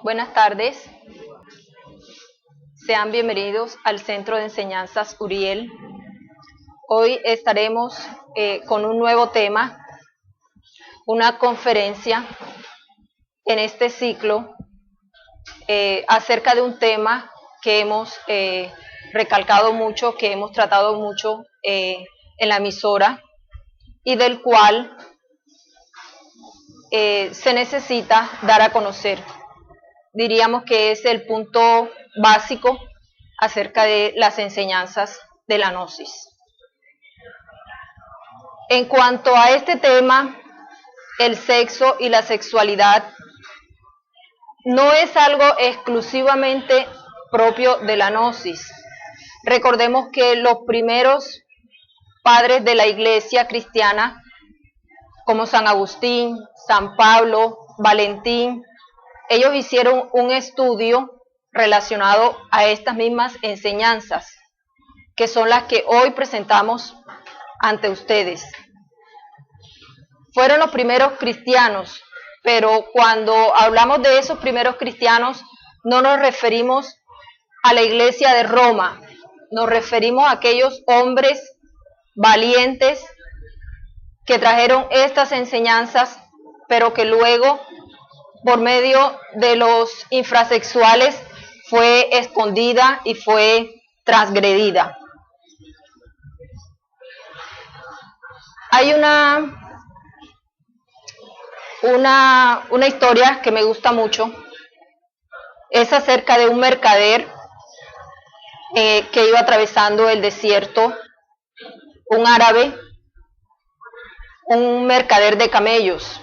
Buenas tardes, sean bienvenidos al Centro de Enseñanzas Uriel. Hoy estaremos con un nuevo tema, una conferencia en este ciclo acerca de un tema que hemos recalcado mucho, que hemos tratado mucho en la emisora y del cual se necesita dar a conocer. Diríamos que es el punto básico acerca de las enseñanzas de la gnosis. En cuanto a este tema, el sexo y la sexualidad no es algo exclusivamente propio de la gnosis. Recordemos que los primeros padres de la iglesia cristiana, como San Agustín, San Pablo, Valentín, ellos hicieron un estudio relacionado a estas mismas enseñanzas, que son las que hoy presentamos ante ustedes. Fueron los primeros cristianos, pero cuando hablamos de esos primeros cristianos, no nos referimos a la iglesia de Roma, nos referimos a aquellos hombres valientes que trajeron estas enseñanzas, pero que luego, por medio de los infrasexuales, fue escondida y fue transgredida. Hay una historia que me gusta mucho, es acerca de un mercader que iba atravesando el desierto, un árabe, un mercader de camellos.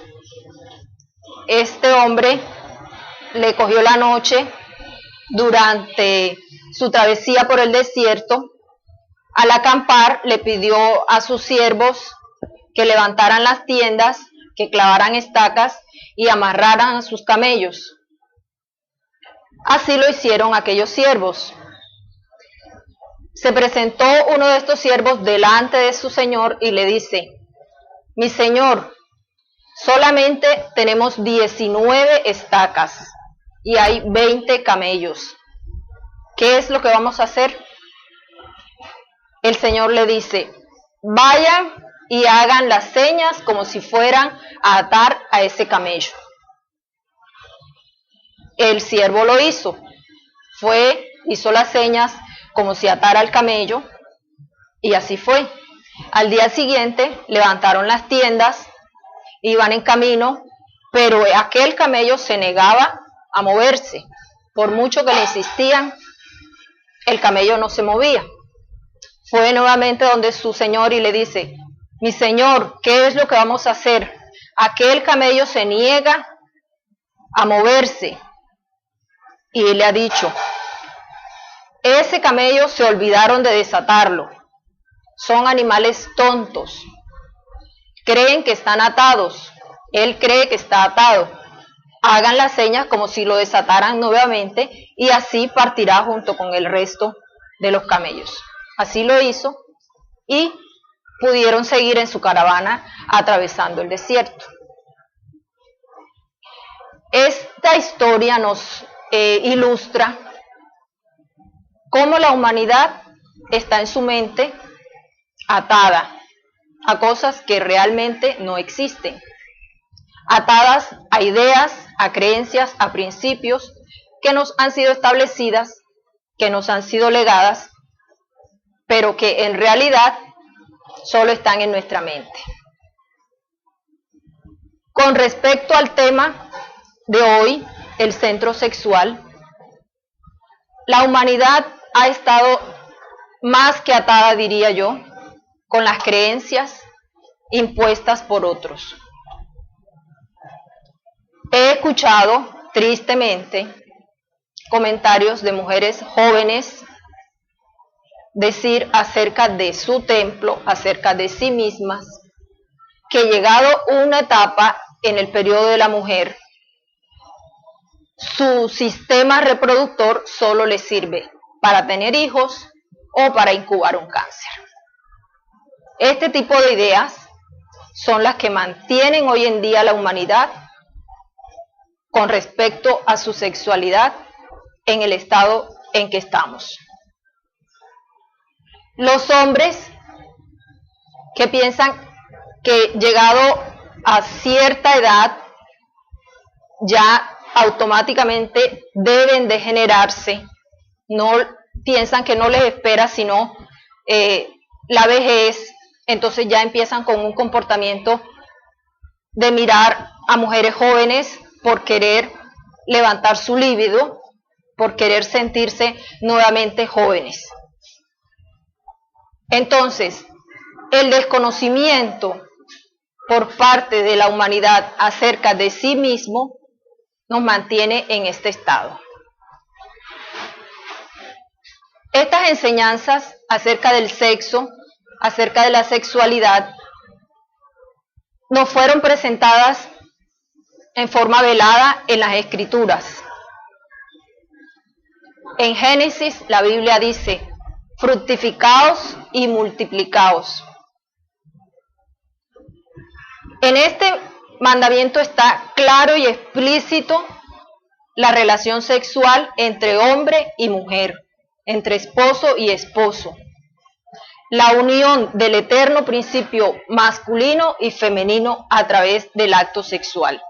Este hombre le cogió la noche durante su travesía por el desierto. Al acampar le pidió a sus siervos que levantaran las tiendas, que clavaran estacas y amarraran a sus camellos. Así lo hicieron aquellos siervos. Se presentó uno de estos siervos delante de su señor y le dice: mi señor, solamente tenemos 19 estacas y hay 20 camellos. ¿Qué es lo que vamos a hacer? El Señor le dice: vayan y hagan las señas como si fueran a atar a ese camello. El siervo lo hizo. Hizo las señas como si atara al camello y así fue. Al día siguiente levantaron las tiendas, iban en camino, pero aquel camello se negaba a moverse. Por mucho que le insistían, el camello no se movía. Fue nuevamente donde su señor y le dice: mi señor, ¿qué es lo que vamos a hacer? Aquel camello se niega a moverse. Y él le ha dicho: ese camello se olvidaron de desatarlo. Son animales tontos. Creen que están atados. Él cree que está atado. Hagan las señas como si lo desataran nuevamente y así partirá junto con el resto de los camellos. Así lo hizo y pudieron seguir en su caravana atravesando el desierto. Esta historia nos ilustra cómo la humanidad está en su mente atada a cosas que realmente no existen, atadas a ideas, a creencias, a principios que nos han sido establecidas, que nos han sido legadas, pero que en realidad solo están en nuestra mente. Con respecto al tema de hoy, el centro sexual, la humanidad ha estado más que atada, diría yo, con las creencias impuestas por otros. He escuchado, tristemente, comentarios de mujeres jóvenes decir acerca de su templo, acerca de sí mismas, que llegado una etapa en el periodo de la mujer, su sistema reproductor solo le sirve para tener hijos o para incubar un cáncer. Este tipo de ideas son las que mantienen hoy en día la humanidad con respecto a su sexualidad en el estado en que estamos. Los hombres que piensan que llegado a cierta edad ya automáticamente deben de generarse, no piensan que no les espera sino la vejez, entonces ya empiezan con un comportamiento de mirar a mujeres jóvenes por querer levantar su líbido, por querer sentirse nuevamente jóvenes. Entonces, el desconocimiento por parte de la humanidad acerca de sí mismo nos mantiene en este estado. Estas enseñanzas acerca del sexo, acerca de la sexualidad, nos fueron presentadas en forma velada en las Escrituras. En Génesis la Biblia dice: fructificaos y multiplicaos. En este mandamiento está claro y explícito la relación sexual entre hombre y mujer, entre esposo y esposo. La unión del eterno principio masculino y femenino a través del acto sexual.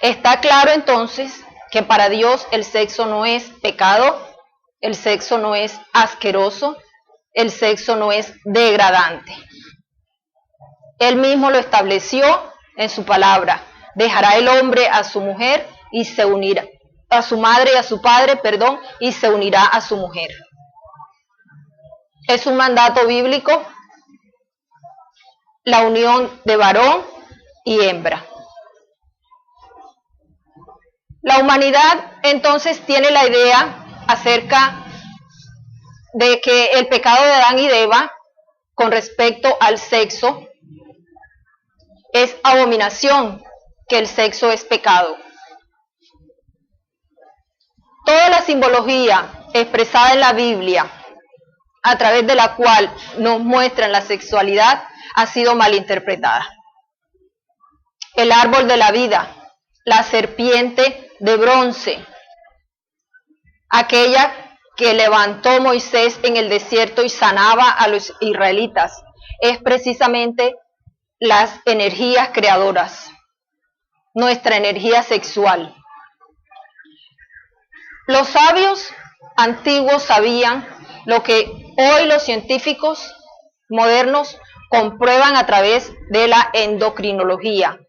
Está claro entonces que para Dios el sexo no es pecado, el sexo no es asqueroso, el sexo no es degradante. Él mismo lo estableció en su palabra: dejará el hombre a su mujer y se unirá a su madre y a su padre, y se unirá a su mujer. Es un mandato bíblico la unión de varón y hembra. La humanidad entonces tiene la idea acerca de que el pecado de Adán y de Eva con respecto al sexo es abominación, que el sexo es pecado. Toda la simbología expresada en la Biblia, a través de la cual nos muestran la sexualidad, ha sido malinterpretada. El árbol de la vida, la serpiente de bronce, aquella que levantó Moisés en el desierto y sanaba a los israelitas, es precisamente las energías creadoras, nuestra energía sexual. Los sabios antiguos sabían lo que hoy los científicos modernos comprueban a través de la endocrinología.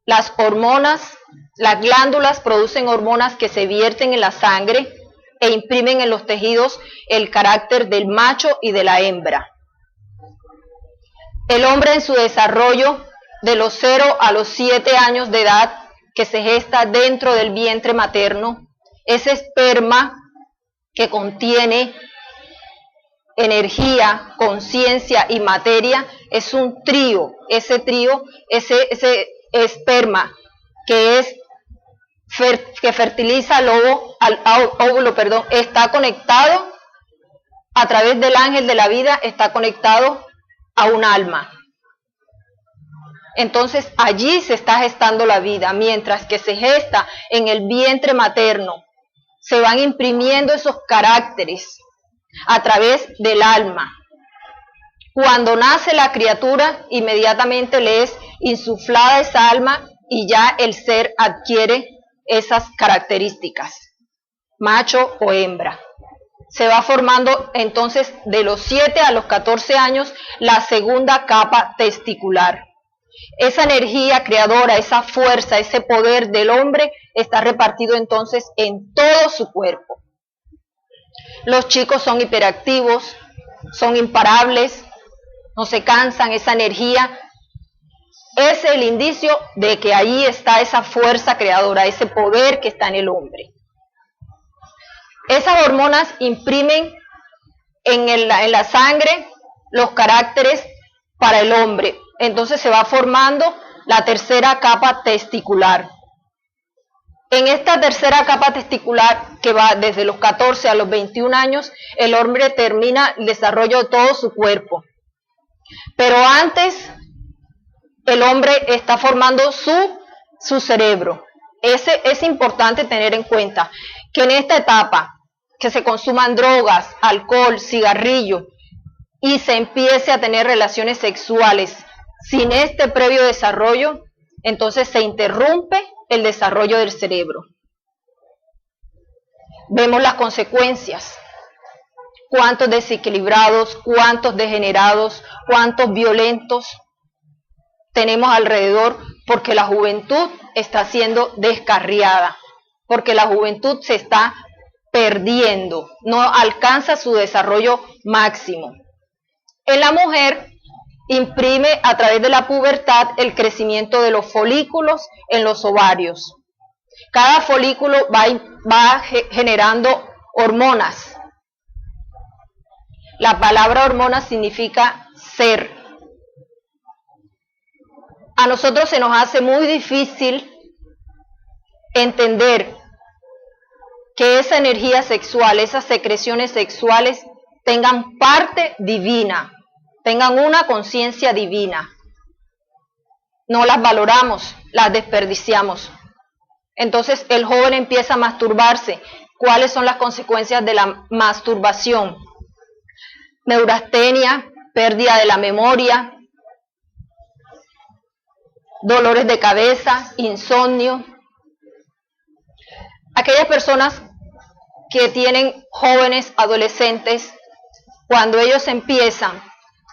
Las hormonas, las glándulas producen hormonas que se vierten en la sangre e imprimen en los tejidos el carácter del macho y de la hembra. El hombre en su desarrollo de los 0 a los 7 años de edad que se gesta dentro del vientre materno, ese esperma que contiene energía, conciencia y materia, es un trío. Ese trío, ese esperma que fertiliza al óvulo, está conectado a través del ángel de la vida, está conectado a un alma. Entonces allí se está gestando la vida, mientras que se gesta en el vientre materno. Se van imprimiendo esos caracteres a través del alma. Cuando nace la criatura, inmediatamente le es insuflada esa alma y ya el ser adquiere esas características, macho o hembra. Se va formando entonces de los 7 a los 14 años la segunda capa testicular. Esa energía creadora, esa fuerza, ese poder del hombre está repartido entonces en todo su cuerpo. Los chicos son hiperactivos, son imparables, no se cansan, esa energía es el indicio de que ahí está esa fuerza creadora, ese poder que está en el hombre. Esas hormonas imprimen en la sangre los caracteres para el hombre. Entonces se va formando la tercera capa testicular. En esta tercera capa testicular, que va desde los 14 a los 21 años, el hombre termina el desarrollo de todo su cuerpo. Pero antes, el hombre está formando su su cerebro. Es importante tener en cuenta que en esta etapa que se consuman drogas, alcohol, cigarrillo y se empiece a tener relaciones sexuales sin este previo desarrollo, entonces se interrumpe el desarrollo del cerebro. Vemos las consecuencias. Cuántos desequilibrados, cuántos degenerados, cuántos violentos tenemos alrededor, porque la juventud está siendo descarriada, porque la juventud se está perdiendo, no alcanza su desarrollo máximo. En la mujer imprime a través de la pubertad el crecimiento de los folículos en los ovarios. Cada folículo va generando hormonas. La palabra hormona significa ser. A nosotros se nos hace muy difícil entender que esa energía sexual, esas secreciones sexuales tengan parte divina, tengan una conciencia divina. No las valoramos, las desperdiciamos. Entonces el joven empieza a masturbarse. ¿Cuáles son las consecuencias de la masturbación? Neurastenia, pérdida de la memoria, dolores de cabeza, insomnio. Aquellas personas que tienen jóvenes, adolescentes, cuando ellos empiezan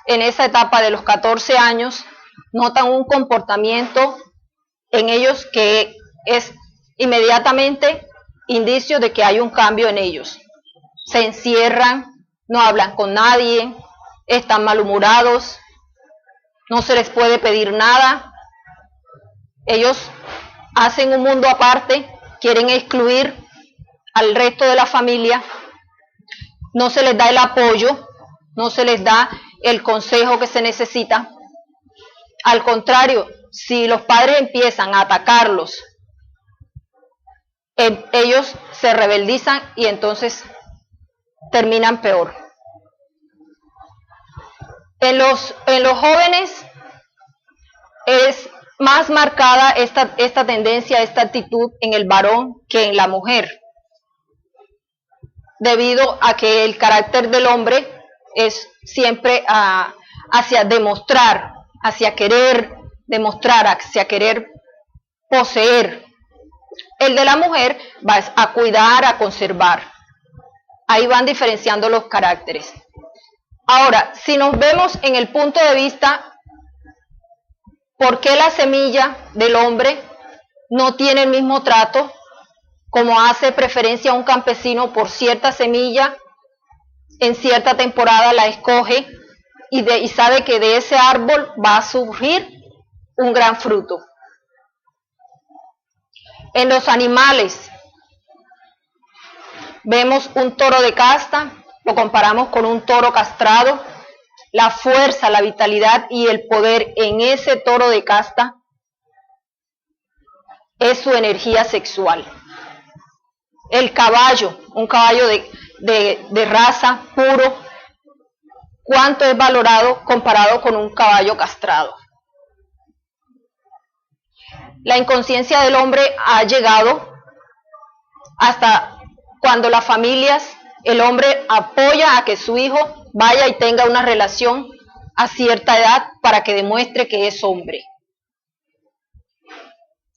en esa etapa de los 14 años, notan un comportamiento en ellos que es inmediatamente indicio de que hay un cambio en ellos. Se encierran, no hablan con nadie, están malhumorados, no se les puede pedir nada. Ellos hacen un mundo aparte, quieren excluir al resto de la familia, no se les da el apoyo, no se les da el consejo que se necesita. Al contrario, si los padres empiezan a atacarlos, ellos se rebeldizan y entonces terminan peor. En los jóvenes es más marcada esta tendencia, esta actitud en el varón que en la mujer, debido a que el carácter del hombre es siempre hacia demostrar, hacia querer demostrar, hacia querer poseer. El de la mujer va a cuidar, a conservar. Ahí van diferenciando los caracteres. Ahora, si nos vemos en el punto de vista, ¿por qué la semilla del hombre no tiene el mismo trato como hace preferencia un campesino por cierta semilla? En cierta temporada la escoge y sabe que de ese árbol va a surgir un gran fruto. En los animales, vemos un toro de casta, lo comparamos con un toro castrado. La fuerza, la vitalidad y el poder en ese toro de casta es su energía sexual. El caballo, un caballo de raza puro, ¿cuánto es valorado comparado con un caballo castrado? La inconsciencia del hombre ha llegado hasta cuando las familias, el hombre apoya a que su hijo vaya y tenga una relación a cierta edad para que demuestre que es hombre.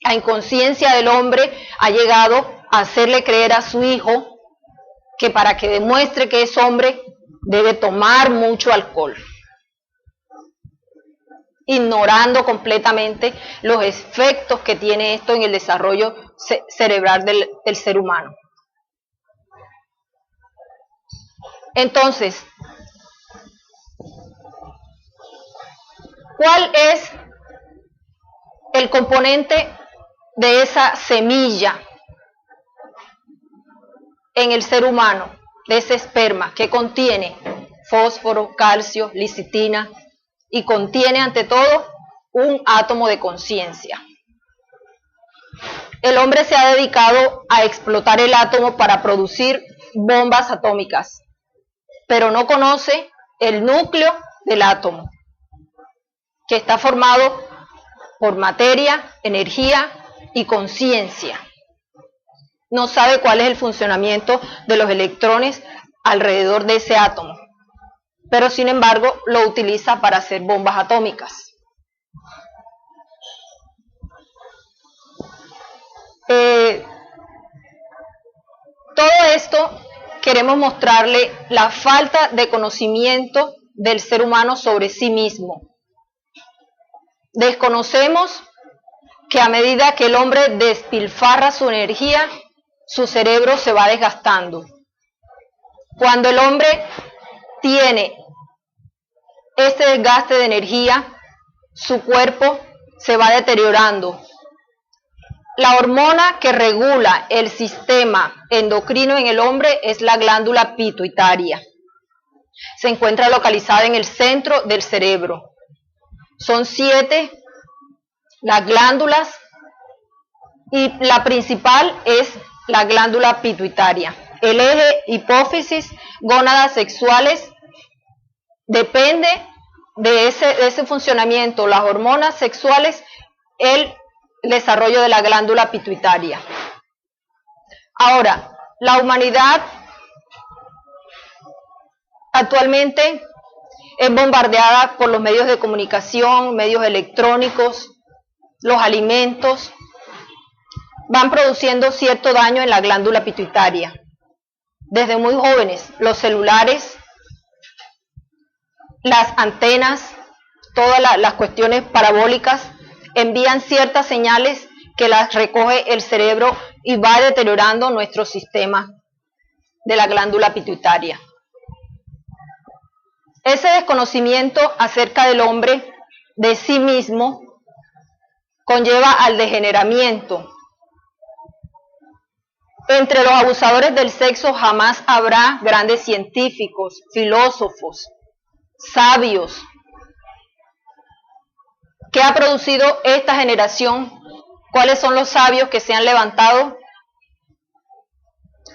La inconsciencia del hombre ha llegado a hacerle creer a su hijo que para que demuestre que es hombre debe tomar mucho alcohol, ignorando completamente los efectos que tiene esto en el desarrollo cerebral del ser humano. Entonces, ¿cuál es el componente de esa semilla en el ser humano, de ese esperma que contiene fósforo, calcio, licitina y contiene ante todo un átomo de conciencia? El hombre se ha dedicado a explotar el átomo para producir bombas atómicas, pero no conoce el núcleo del átomo, que está formado por materia, energía y conciencia. No sabe cuál es el funcionamiento de los electrones alrededor de ese átomo, pero sin embargo lo utiliza para hacer bombas atómicas. Todo esto queremos mostrarle la falta de conocimiento del ser humano sobre sí mismo. Desconocemos que a medida que el hombre despilfarra su energía, su cerebro se va desgastando. Cuando el hombre tiene este desgaste de energía, su cuerpo se va deteriorando. La hormona que regula el sistema endocrino en el hombre es la glándula pituitaria. Se encuentra localizada en el centro del cerebro. Son 7 las glándulas y la principal es la glándula pituitaria. El eje hipófisis, gónadas sexuales, depende de ese funcionamiento, las hormonas sexuales, el desarrollo de la glándula pituitaria. Ahora, la humanidad actualmente es bombardeada por los medios de comunicación, medios electrónicos, los alimentos, van produciendo cierto daño en la glándula pituitaria. Desde muy jóvenes, los celulares, las antenas, todas las cuestiones parabólicas envían ciertas señales que las recoge el cerebro y va deteriorando nuestro sistema de la glándula pituitaria. Ese desconocimiento acerca del hombre, de sí mismo, conlleva al degeneramiento. Entre los abusadores del sexo jamás habrá grandes científicos, filósofos, sabios. ¿Qué ha producido esta generación? ¿Cuáles son los sabios que se han levantado?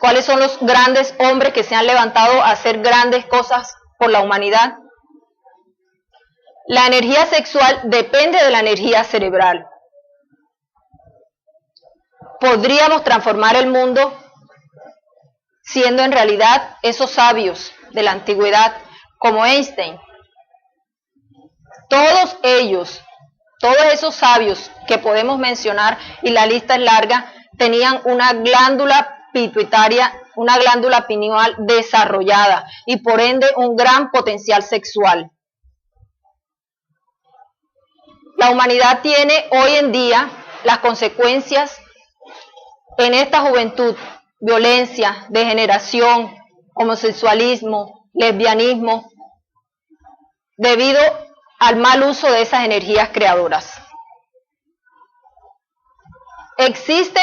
¿Cuáles son los grandes hombres que se han levantado a hacer grandes cosas por la humanidad? La energía sexual depende de la energía cerebral. Podríamos transformar el mundo siendo en realidad esos sabios de la antigüedad, como Einstein. Todos ellos, todos esos sabios que podemos mencionar, y la lista es larga, tenían una glándula pituitaria, una glándula pineal desarrollada y por ende un gran potencial sexual. La humanidad tiene hoy en día las consecuencias en esta juventud: violencia, degeneración, homosexualismo, lesbianismo, debido al mal uso de esas energías creadoras. Existe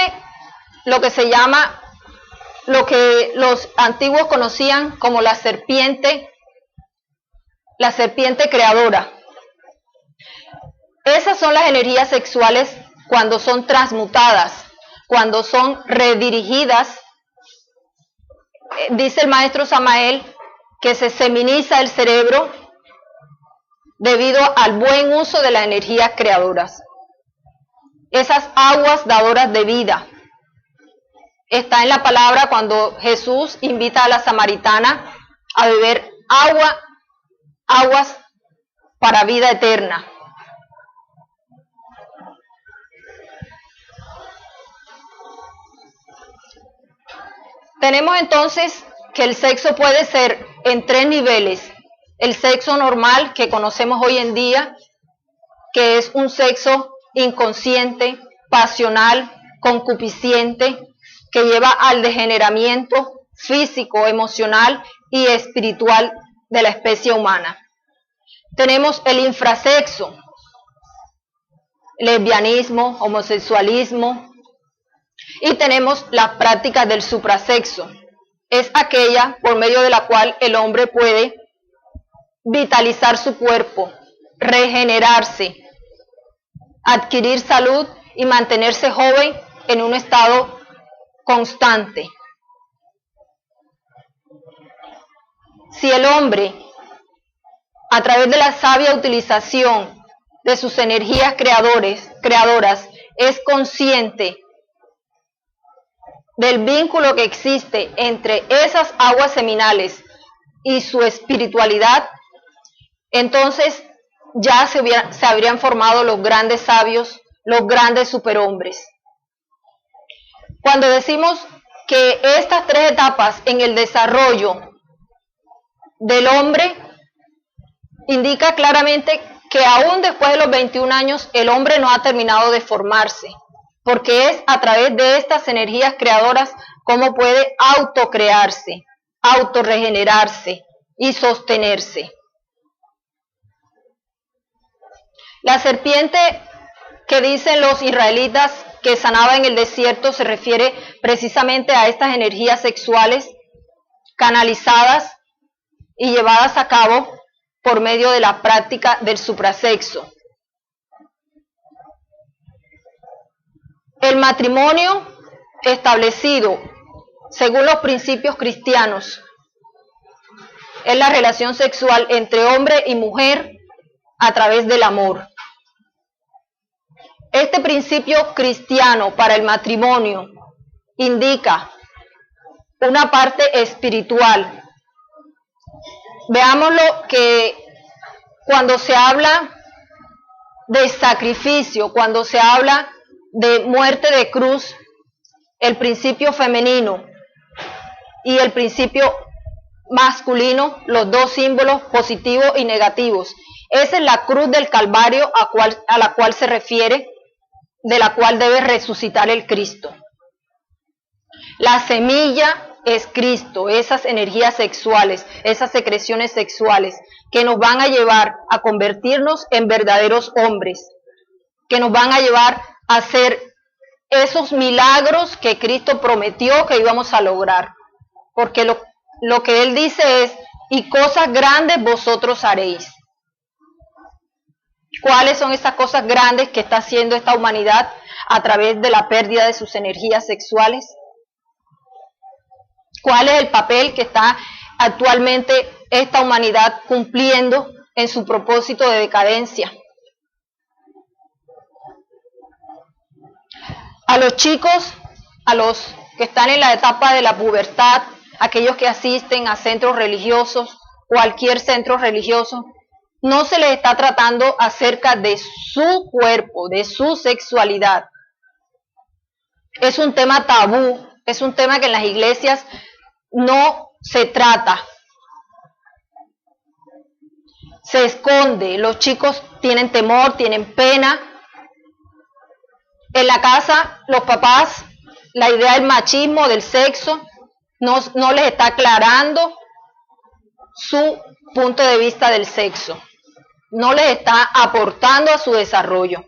lo que se llama, lo que los antiguos conocían como la serpiente creadora. Esas son las energías sexuales cuando son transmutadas, cuando son redirigidas. Dice el maestro Samael que se seminiza el cerebro debido al buen uso de las energías creadoras. Esas aguas dadoras de vida. Está en la palabra cuando Jesús invita a la samaritana a beber aguas para vida eterna. Tenemos entonces que el sexo puede ser en 3 niveles. El sexo normal que conocemos hoy en día, que es un sexo inconsciente, pasional, concupisciente, que lleva al degeneramiento físico, emocional y espiritual de la especie humana. Tenemos el infrasexo, lesbianismo, homosexualismo, y tenemos las prácticas del suprasexo. Es aquella por medio de la cual el hombre puede vitalizar su cuerpo, regenerarse, adquirir salud y mantenerse joven en un estado constante. Si el hombre, a través de la sabia utilización de sus energías creadoras, es consciente del vínculo que existe entre esas aguas seminales y su espiritualidad, entonces ya se habrían formado los grandes sabios, los grandes superhombres. Cuando decimos que estas tres etapas en el desarrollo del hombre indica claramente que aún después de los 21 años el hombre no ha terminado de formarse, porque es a través de estas energías creadoras cómo puede autocrearse, autorregenerarse y sostenerse. La serpiente que dicen los israelitas que sanaba en el desierto se refiere precisamente a estas energías sexuales canalizadas y llevadas a cabo por medio de la práctica del suprasexo. El matrimonio establecido según los principios cristianos es la relación sexual entre hombre y mujer a través del amor. Este principio cristiano para el matrimonio indica una parte espiritual. Veámoslo que cuando se habla de sacrificio, cuando se habla de muerte de cruz, el principio femenino y el principio masculino, los dos símbolos positivos y negativos. Esa es la cruz del Calvario a la cual se refiere, de la cual debe resucitar el Cristo. La semilla es Cristo, esas energías sexuales, esas secreciones sexuales que nos van a llevar a convertirnos en verdaderos hombres, que nos van a llevar a hacer esos milagros que Cristo prometió que íbamos a lograr. Porque lo que Él dice es, y cosas grandes vosotros haréis. ¿Cuáles son esas cosas grandes que está haciendo esta humanidad a través de la pérdida de sus energías sexuales? ¿Cuál es el papel que está actualmente esta humanidad cumpliendo en su propósito de decadencia? A los chicos, a los que están en la etapa de la pubertad, aquellos que asisten a centros religiosos, cualquier centro religioso, no se les está tratando acerca de su cuerpo, de su sexualidad. Es un tema tabú, es un tema que en las iglesias no se trata. Se esconde, los chicos tienen temor, tienen pena. En la casa, los papás, la idea del machismo, del sexo, no les está aclarando su punto de vista del sexo. No les está aportando a su desarrollo.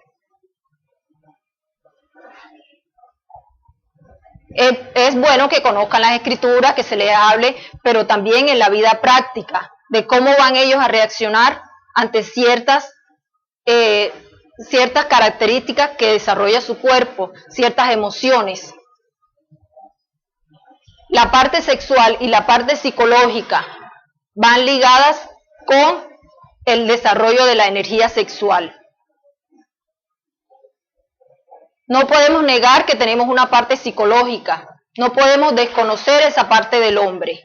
Es bueno que conozcan las escrituras, que se les hable, pero también en la vida práctica, de cómo van ellos a reaccionar ante ciertas características que desarrolla su cuerpo, ciertas emociones. La parte sexual y la parte psicológica van ligadas con el desarrollo de la energía sexual. No podemos negar que tenemos una parte psicológica, no podemos desconocer esa parte del hombre.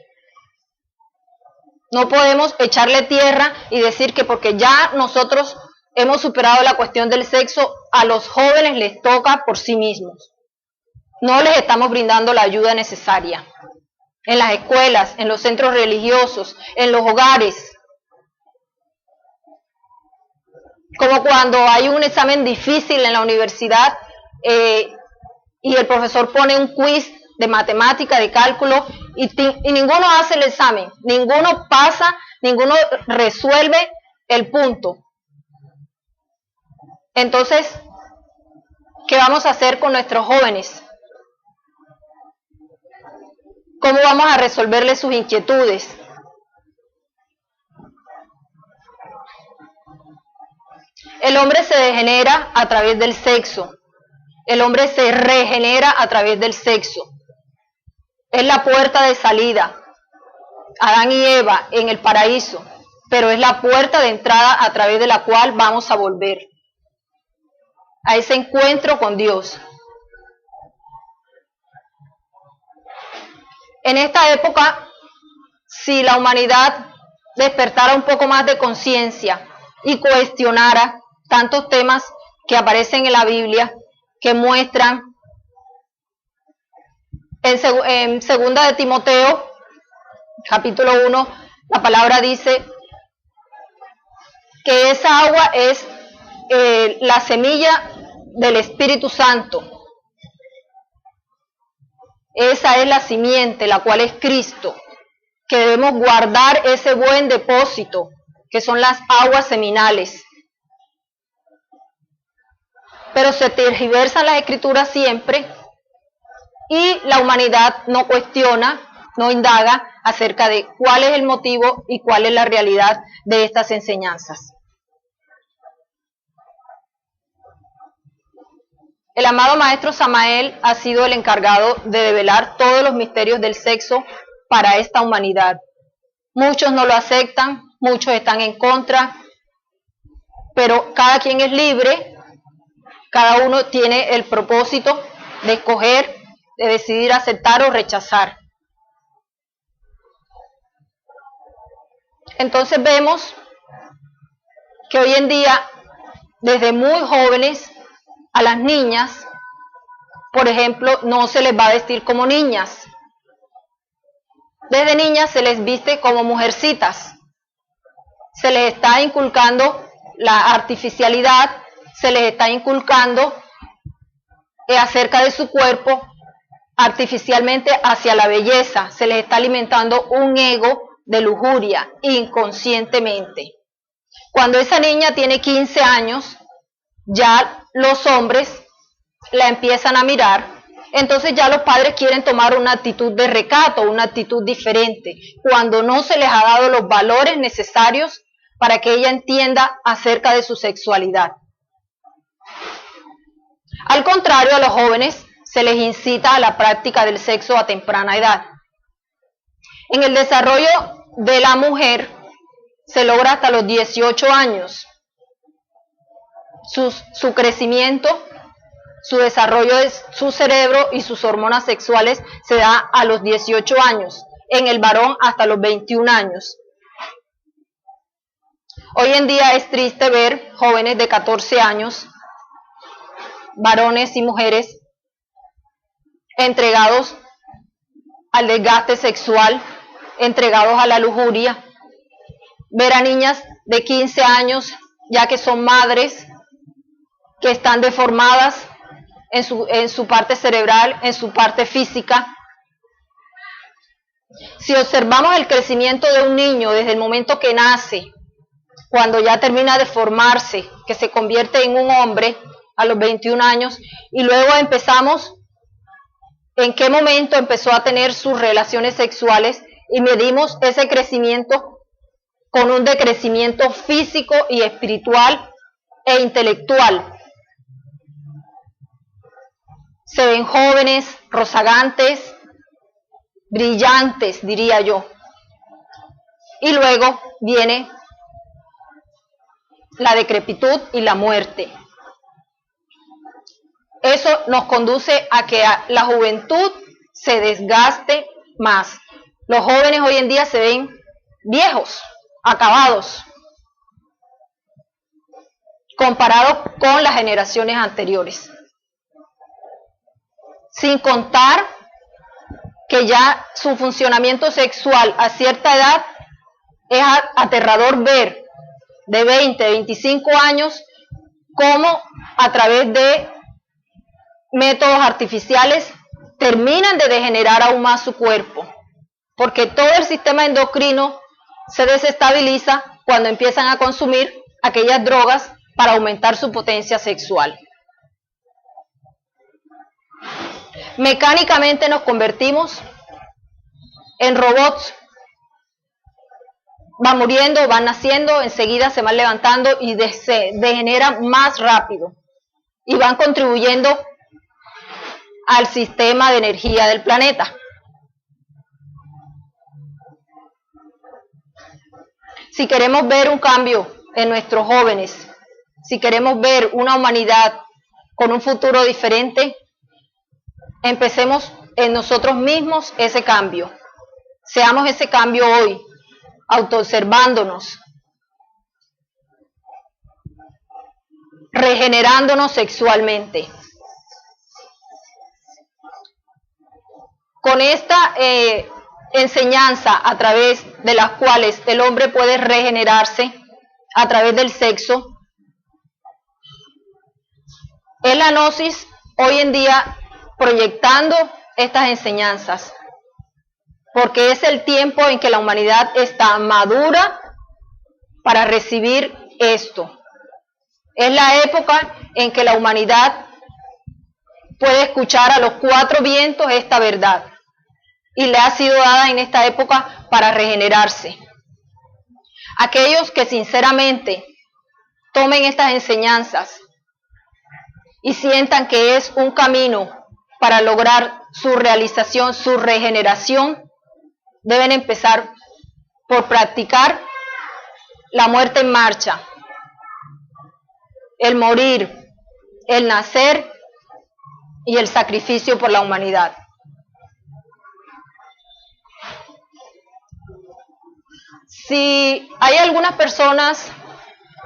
No podemos echarle tierra y decir que porque ya nosotros hemos superado la cuestión del sexo, a los jóvenes les toca por sí mismos. No les estamos brindando la ayuda necesaria. En las escuelas, en los centros religiosos, en los hogares. Como cuando hay un examen difícil en la universidad y el profesor pone un quiz de matemática, de cálculo, y ninguno hace el examen, ninguno pasa, ninguno resuelve el punto. Entonces, ¿qué vamos a hacer con nuestros jóvenes? ¿Cómo vamos a resolverles sus inquietudes? El hombre se degenera a través del sexo. El hombre se regenera a través del sexo. Es la puerta de salida. Adán y Eva en el paraíso. Pero es la puerta de entrada a través de la cual vamos a volver. a ese encuentro con Dios. En esta época, si la humanidad despertara un poco más de conciencia y cuestionara tantos temas que aparecen en la Biblia, que muestran en segunda de Timoteo, capítulo 1, la palabra dice que esa agua es la semilla del Espíritu Santo. Esa es la simiente, la cual es Cristo, que debemos guardar ese buen depósito, que son las aguas seminales. Pero se tergiversan las escrituras siempre y la humanidad no cuestiona, no indaga acerca de cuál es el motivo y cuál es la realidad de estas enseñanzas. El amado maestro Samael ha sido el encargado de develar todos los misterios del sexo para esta humanidad. Muchos no lo aceptan, muchos están en contra, pero cada quien es libre, cada uno tiene el propósito de escoger, de decidir aceptar o rechazar. Entonces vemos que hoy en día, desde muy jóvenes, a las niñas, por ejemplo, no se les va a vestir como niñas. Desde niñas se les viste como mujercitas. Se les está inculcando la artificialidad, se les está inculcando acerca de su cuerpo artificialmente hacia la belleza. Se les está alimentando un ego de lujuria inconscientemente. Cuando esa niña tiene 15 años, ya los hombres la empiezan a mirar, entonces ya los padres quieren tomar una actitud de recato, una actitud diferente, cuando no se les ha dado los valores necesarios para que ella entienda acerca de su sexualidad. Al contrario, a los jóvenes se les incita a la práctica del sexo a temprana edad. En el desarrollo de la mujer se logra hasta los 18 años. Su crecimiento, su desarrollo de su cerebro y sus hormonas sexuales se da a los 18 años, en el varón hasta los 21 años. Hoy en día es triste ver jóvenes de 14 años, varones y mujeres, entregados al desgaste sexual, entregados a la lujuria, ver a niñas de 15 años, ya que son madres, que están deformadas en su parte cerebral, en su parte física. Si observamos el crecimiento de un niño desde el momento que nace, cuando ya termina de formarse, que se convierte en un hombre a los 21 años, y luego empezamos en qué momento empezó a tener sus relaciones sexuales y medimos ese crecimiento con un decrecimiento físico y espiritual e intelectual. Se ven jóvenes, rozagantes, brillantes, diría yo. Y luego viene la decrepitud y la muerte. Eso nos conduce a que la juventud se desgaste más. Los jóvenes hoy en día se ven viejos, acabados, comparados con las generaciones anteriores. Sin contar que ya su funcionamiento sexual a cierta edad es aterrador ver de 20, 25 años cómo a través de métodos artificiales terminan de degenerar aún más su cuerpo, porque todo el sistema endocrino se desestabiliza cuando empiezan a consumir aquellas drogas para aumentar su potencia sexual. Mecánicamente nos convertimos en robots. Van muriendo, van naciendo, enseguida se van levantando y se degeneran más rápido y van contribuyendo al sistema de energía del planeta. Si queremos ver un cambio en nuestros jóvenes, si queremos ver una humanidad con un futuro diferente, empecemos en nosotros mismos ese cambio. Seamos ese cambio hoy, autoobservándonos, regenerándonos sexualmente. Con esta enseñanza a través de las cuales el hombre puede regenerarse a través del sexo, es la Gnosis hoy en día proyectando estas enseñanzas, porque es el tiempo en que la humanidad está madura para recibir esto. Es la época en que la humanidad puede escuchar a los cuatro vientos esta verdad, y le ha sido dada en esta época para regenerarse. Aquellos que sinceramente tomen estas enseñanzas y sientan que es un camino para lograr su realización, su regeneración, deben empezar por practicar la muerte en marcha, el morir, el nacer y el sacrificio por la humanidad. Si hay algunas personas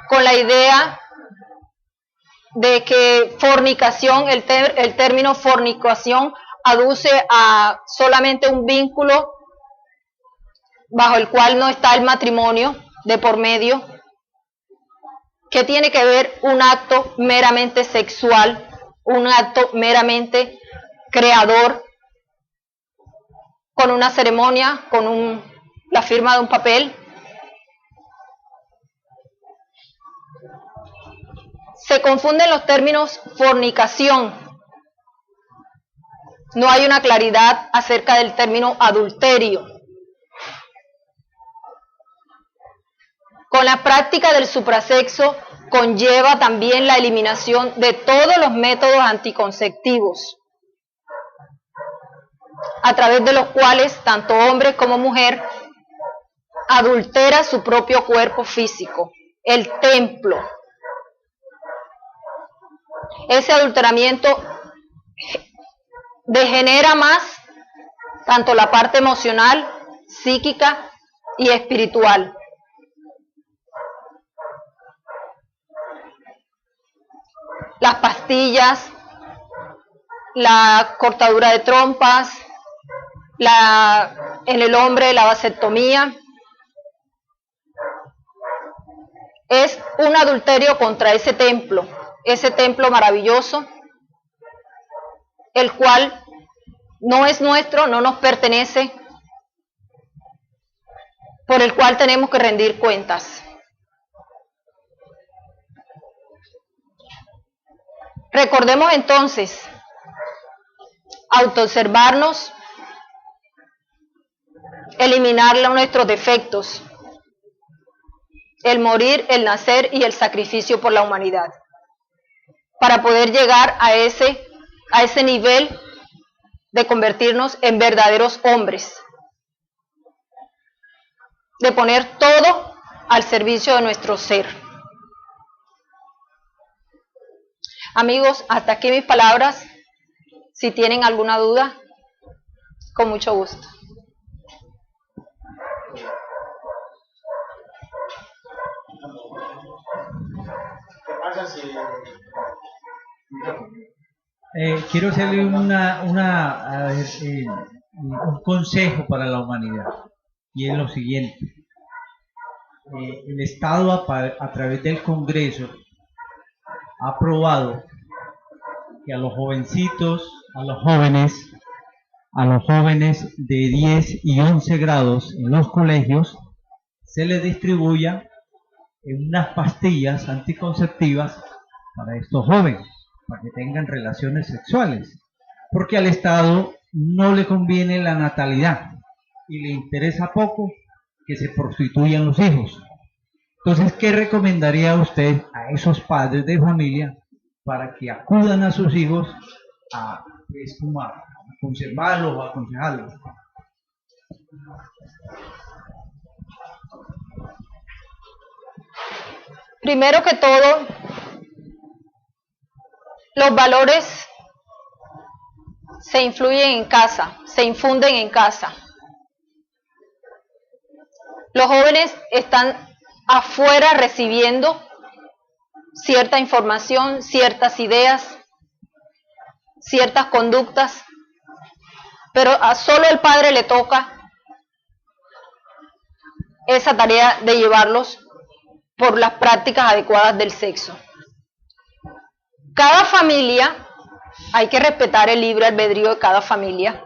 con la idea de que fornicación, el término fornicación aduce a solamente un vínculo bajo el cual no está el matrimonio de por medio, que tiene que ver un acto meramente sexual, un acto meramente creador, con una ceremonia, con la firma de un papel. Se confunden los términos fornicación. No hay una claridad acerca del término adulterio. Con la práctica del suprasexo conlleva también la eliminación de todos los métodos anticonceptivos, a través de los cuales tanto hombre como mujer adultera su propio cuerpo físico, el templo. Ese adulteramiento degenera más tanto la parte emocional, psíquica y espiritual. Las pastillas, la cortadura de trompas, en el hombre la vasectomía, es un adulterio contra ese templo maravilloso, el cual no es nuestro, no nos pertenece, por el cual tenemos que rendir cuentas. Recordemos entonces autoobservarnos, eliminar nuestros defectos, el morir, el nacer y el sacrificio por la humanidad, para poder llegar a ese nivel de convertirnos en verdaderos hombres, de poner todo al servicio de nuestro ser. Amigos, hasta aquí mis palabras. Si tienen alguna duda, con mucho gusto. ¿Qué pasa si... Quiero hacerle un consejo para la humanidad, y es lo siguiente. El Estado a través del Congreso ha aprobado que a los jovencitos, a los jóvenes de 10 y 11 grados en los colegios se les distribuya unas pastillas anticonceptivas para estos jóvenes, para que tengan relaciones sexuales, porque al Estado no le conviene la natalidad y le interesa poco que se prostituyan los hijos. Entonces, ¿qué recomendaría usted a esos padres de familia para que acudan a sus hijos a conservarlos o a aconsejarlos? Primero que todo, Los valores se influyen en casa, se infunden en casa. Los jóvenes están afuera recibiendo cierta información, ciertas ideas, ciertas conductas, pero a solo el padre le toca esa tarea de llevarlos por las prácticas adecuadas del sexo. Cada familia, hay que respetar el libre albedrío de cada familia,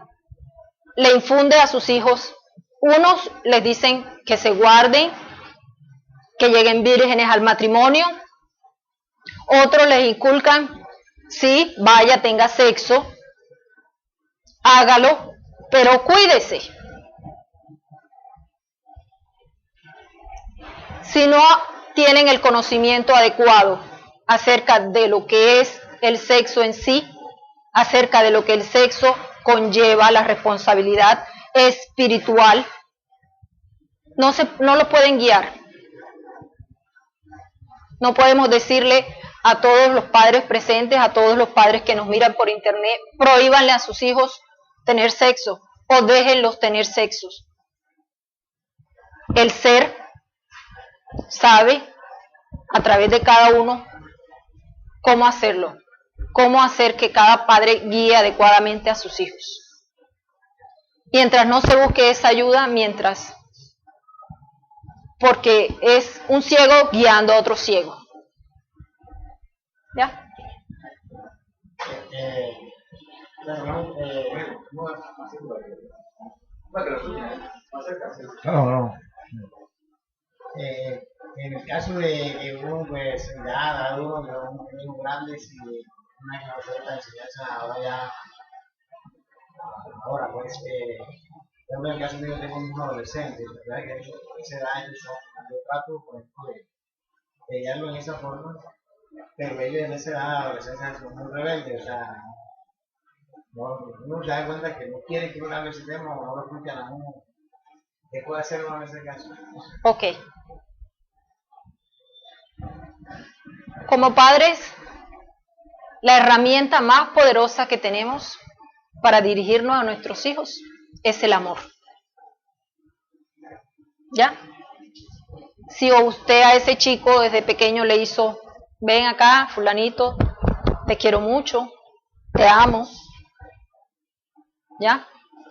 le infunde a sus hijos, unos les dicen que se guarden, que lleguen vírgenes al matrimonio, otros les inculcan, sí, vaya, tenga sexo, hágalo, pero cuídese. Si no tienen el conocimiento adecuado acerca de lo que es el sexo en sí, acerca de lo que el sexo conlleva, la responsabilidad espiritual, no lo pueden guiar. No podemos decirle a todos los padres presentes, a todos los padres que nos miran por internet, prohíbanle a sus hijos tener sexo o déjenlos tener sexos. El ser sabe a través de cada uno cómo hacerlo, cómo hacer que cada padre guíe adecuadamente a sus hijos. Mientras no se busque esa ayuda, porque es un ciego guiando a otro ciego. ¿Ya? En el caso de que uno pues ya da uno de un niño grande, si una enseñanza ahora pues en el caso mío tengo un adolescente, ¿verdad? Que esa edad yo trato por ejemplo de guiarlo en esa forma, pero ellos en esa edad de adolescencia son muy rebeldes, o sea, uno se da cuenta que no quieren que uno hable ese tema o no lo escuchan a uno. ¿Qué puede hacer uno en ese caso? Ok. Como padres, la herramienta más poderosa que tenemos para dirigirnos a nuestros hijos es el amor. ¿Ya? Si usted a ese chico desde pequeño le hizo, ven acá, fulanito, te quiero mucho, te amo. ¿Ya?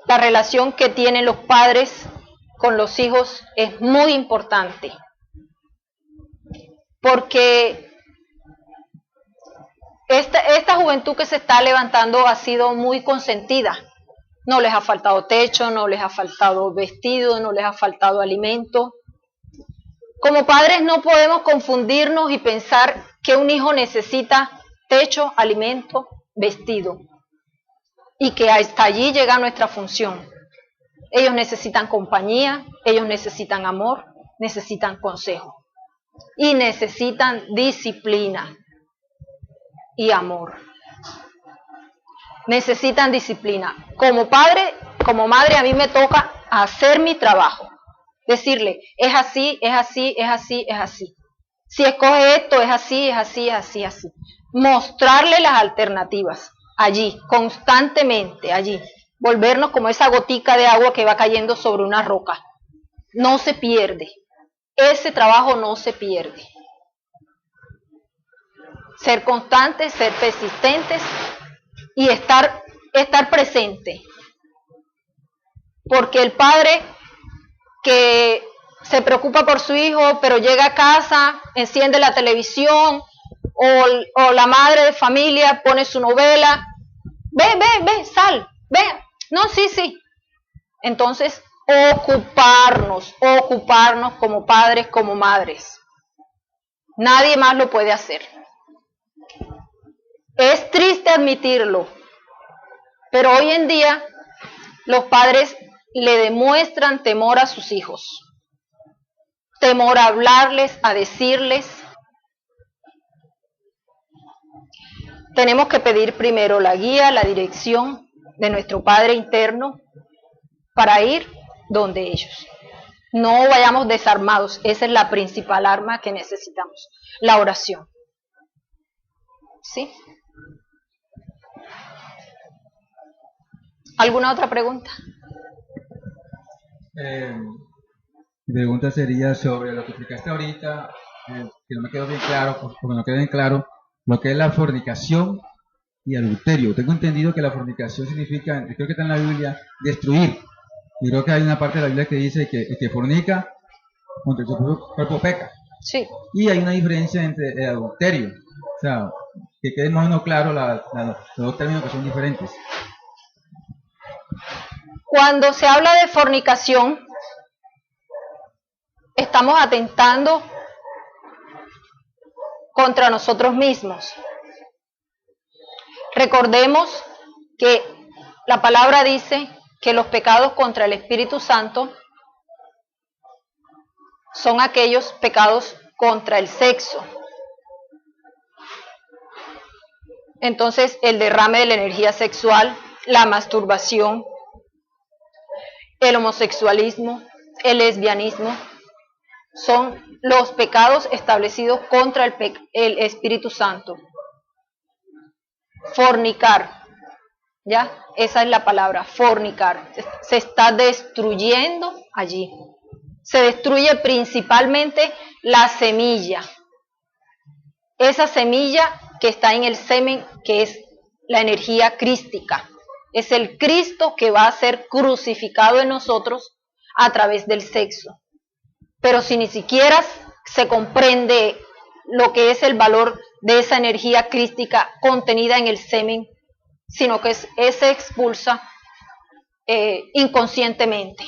La relación que tienen los padres con los hijos es muy importante. Porque esta juventud que se está levantando ha sido muy consentida. No les ha faltado techo, no les ha faltado vestido, no les ha faltado alimento. Como padres no podemos confundirnos y pensar que un hijo necesita techo, alimento, vestido. Y que hasta allí llega nuestra función. Ellos necesitan compañía, ellos necesitan amor, necesitan consejo. Y necesitan disciplina y amor. Necesitan disciplina. Como padre, como madre, a mí me toca hacer mi trabajo. Decirle, es así, es así, es así, es así. Si escoge esto, es así, es así, es así, es así. Mostrarle las alternativas. Allí, constantemente, allí. Volvernos como esa gotica de agua que va cayendo sobre una roca. No se pierde. Ese trabajo no se pierde. Ser constantes, ser persistentes y estar presente. Porque el padre que se preocupa por su hijo, pero llega a casa, enciende la televisión, o la madre de familia pone su novela, ve, sal, ve, no, sí. Entonces, ocuparnos como padres, como madres. Nadie más lo puede hacer. Es triste admitirlo, pero hoy en día los padres le demuestran temor a sus hijos. Temor a hablarles, a decirles. Tenemos que pedir primero la guía, la dirección de nuestro Padre interno para ir donde ellos. No vayamos desarmados, esa es la principal arma que necesitamos, la oración. ¿Sí? ¿Alguna otra pregunta? Mi pregunta sería sobre lo que explicaste ahorita, que no me quedó bien claro, porque no quedó bien claro, lo que es la fornicación y adulterio. Tengo entendido que la fornicación significa, creo que está en la Biblia, destruir. Y creo que hay una parte de la Biblia que dice que el que fornica contra su propio cuerpo peca. Sí. Y hay una diferencia entre adulterio. O sea, que quede más o menos claro los dos términos que son diferentes. Cuando se habla de fornicación, estamos atentando contra nosotros mismos. Recordemos que la palabra dice que los pecados contra el Espíritu Santo son aquellos pecados contra el sexo. Entonces, el derrame de la energía sexual, la masturbación, el homosexualismo, el lesbianismo, son los pecados establecidos contra el Espíritu Santo. Fornicar, ¿ya? Esa es la palabra, fornicar. Se está destruyendo allí. Se destruye principalmente la semilla. Esa semilla que está en el semen, que es la energía crística. Es el Cristo que va a ser crucificado en nosotros a través del sexo. Pero si ni siquiera se comprende lo que es el valor de esa energía crística contenida en el semen, sino que se expulsa inconscientemente.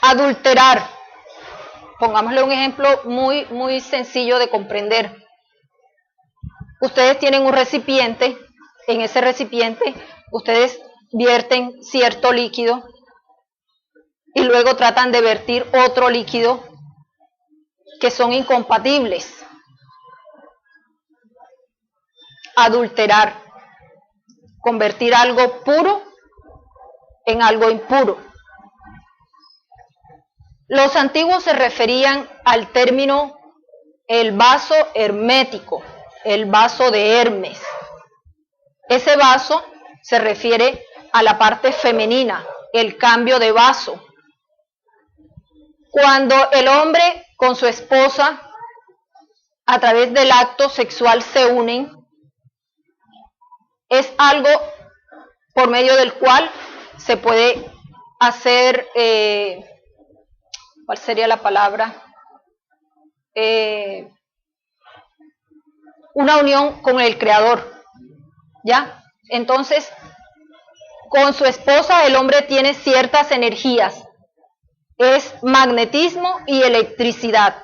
Adulterar. Pongámosle un ejemplo muy sencillo de comprender. Ustedes tienen un recipiente, en ese recipiente ustedes vierten cierto líquido y luego tratan de vertir otro líquido que son incompatibles. Adulterar, convertir algo puro en algo impuro. Los antiguos se referían al término el vaso hermético, el vaso de Hermes. Ese vaso se refiere a la parte femenina, el cambio de vaso. Cuando el hombre con su esposa, a través del acto sexual, se unen, es algo por medio del cual se puede hacer, ¿cuál sería la palabra? Una unión con el Creador, ¿ya? Entonces, con su esposa el hombre tiene ciertas energías, es magnetismo y electricidad,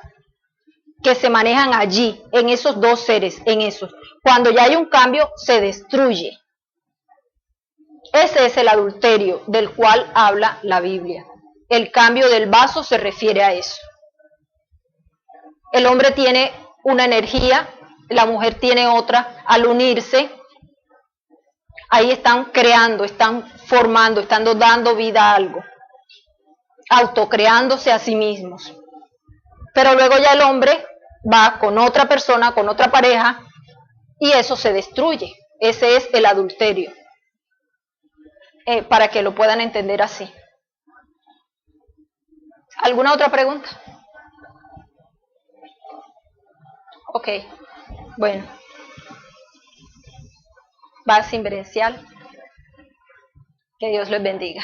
que se manejan allí, en esos dos seres, en esos. Cuando ya hay un cambio, se destruye. Ese es el adulterio del cual habla la Biblia. El cambio del vaso se refiere a eso. El hombre tiene una energía, la mujer tiene otra. Al unirse, ahí están creando, están formando, están dando vida a algo, autocreándose a sí mismos. Pero luego ya el hombre va con otra persona, con otra pareja, y eso se destruye. Ese es el adulterio. Para que lo puedan entender así. ¿Alguna otra pregunta? Ok, bueno. Base inverencial. Que Dios les bendiga.